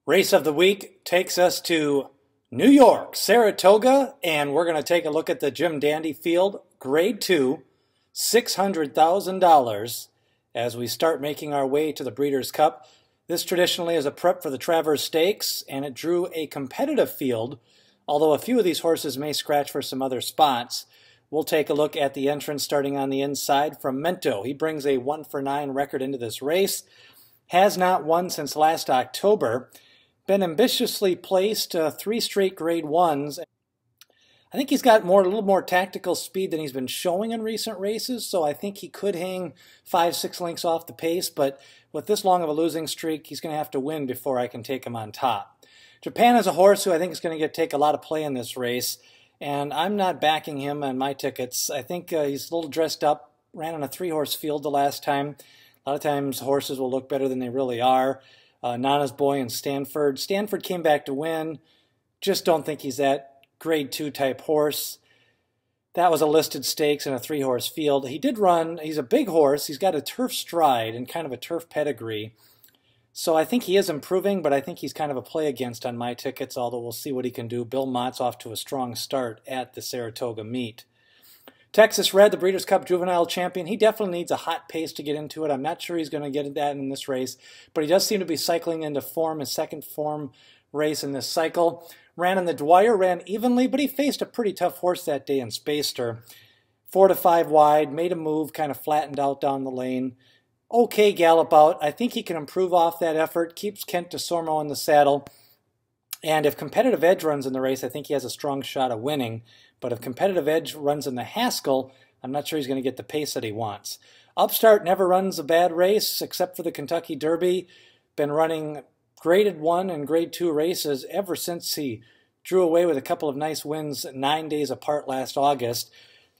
Race of the week takes us to New York, Saratoga, and we're going to take a look at the Jim Dandy Field, Grade 2, $600,000 as we start making our way to the Breeders' Cup. This traditionally is a prep for the Travers Stakes, and it drew a competitive field, although a few of these horses may scratch for some other spots. We'll take a look at the entrance starting on the inside from Mento. He brings a 1-for-9 record into this race, has not won since last October. Been ambitiously placed 3 straight grade 1s. I think he's got a little more tactical speed than he's been showing in recent races, so I think he could hang 5-6 lengths off the pace, but with this long of a losing streak, he's going to have to win before I can take him on top. Japan is a horse who I think is going to take a lot of play in this race, and I'm not backing him on my tickets. I think he's a little dressed up, ran on a 3-horse field the last time. A lot of times horses will look better than they really are. Nana's Boy and Stanford. Stanford came back to win. Just don't think he's that grade 2 type horse. That was a listed stakes in a 3-horse field. He did run. He's a big horse. He's got a turf stride and kind of a turf pedigree. So I think he is improving, but I think he's kind of a play against on my tickets, although we'll see what he can do. Bill Mott's off to a strong start at the Saratoga meet. Texas Red, the Breeders' Cup Juvenile Champion, he definitely needs a hot pace to get into it. I'm not sure he's going to get that in this race, but he does seem to be cycling into form, his second form race in this cycle. Ran in the Dwyer, ran evenly, but he faced a pretty tough horse that day in Spacer. 4 to 5 wide, made a move, kind of flattened out down the lane. Okay gallop out. I think he can improve off that effort, keeps Kent DeSormo in the saddle. And if Competitive Edge runs in the race, I think he has a strong shot of winning. But if Competitive Edge runs in the Haskell, I'm not sure he's going to get the pace that he wants. Upstart never runs a bad race, except for the Kentucky Derby. Been running graded 1 and grade 2 races ever since he drew away with a couple of nice wins 9 days apart last August.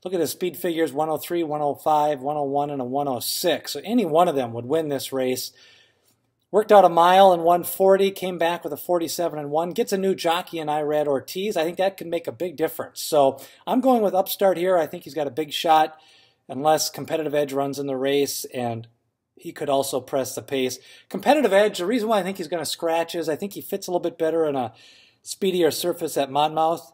Look at his speed figures, 103, 105, 101, and a 106. So any one of them would win this race. Worked out a mile in 140, came back with a 47-1, gets a new jockey in Irad Ortiz. I think that can make a big difference. So I'm going with Upstart here. I think he's got a big shot unless Competitive Edge runs in the race, and he could also press the pace. Competitive Edge, the reason why I think he's going to scratch is I think he fits a little bit better in a speedier surface at Monmouth.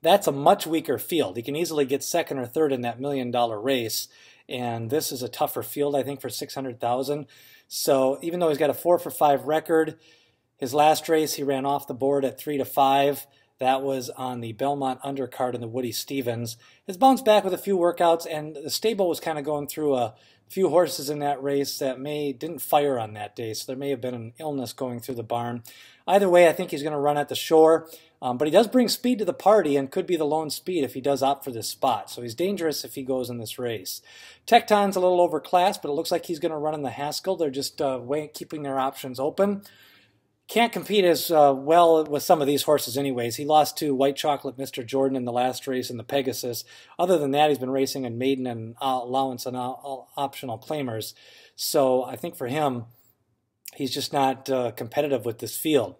That's a much weaker field. He can easily get second or third in that $1 million race, and this is a tougher field, I think, for $600,000. So even though he's got a 4-for-5 record, his last race he ran off the board at 3 to 5. That was on the Belmont undercard in the Woody Stevens. Has bounced back with a few workouts, and the stable was kind of going through a few horses in that race that didn't fire on that day, so there may have been an illness going through the barn. Either way, I think he's going to run at the shore, but he does bring speed to the party and could be the lone speed if he does opt for this spot, so he's dangerous if he goes in this race. Tecton's a little overclassed, but it looks like he's going to run in the Haskell. They're just keeping their options open. Can't compete as well with some of these horses anyways. He lost to White Chocolate Mr. Jordan in the last race in the Pegasus. Other than that, he's been racing in maiden and allowance and optional claimers. So I think for him, he's just not competitive with this field.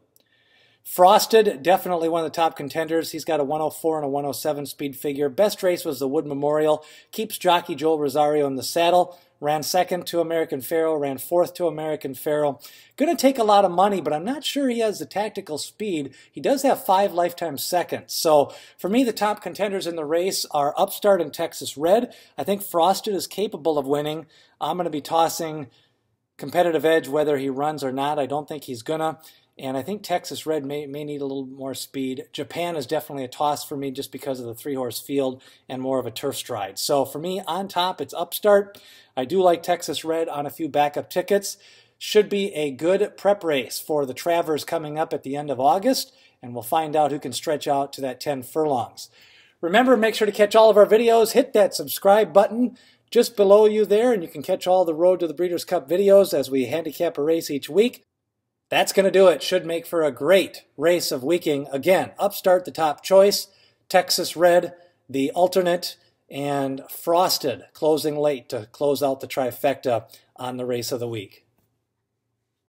Frosted, definitely one of the top contenders. He's got a 104 and a 107 speed figure. Best race was the Wood Memorial. Keeps jockey Joel Rosario in the saddle. Ran second to American Pharoah, ran fourth to American Pharoah. Going to take a lot of money, but I'm not sure he has the tactical speed. He does have 5 lifetime seconds. So for me, the top contenders in the race are Upstart and Texas Red. I think Frosted is capable of winning. I'm going to be tossing Competitive Edge whether he runs or not. I don't think he's going to. And I think Texas Red may need a little more speed. Japan is definitely a toss for me just because of the 3-horse field and more of a turf stride. So for me, on top, it's Upstart. I do like Texas Red on a few backup tickets. Should be a good prep race for the Travers coming up at the end of August, and we'll find out who can stretch out to that 10 furlongs. Remember, make sure to catch all of our videos. Hit that subscribe button just below you there, and you can catch all the Road to the Breeders' Cup videos as we handicap a race each week. That's going to do it. Should make for a great race of weeking. Again, Upstart, the top choice, Texas Red, the alternate, and Frosted closing late to close out the trifecta on the race of the week.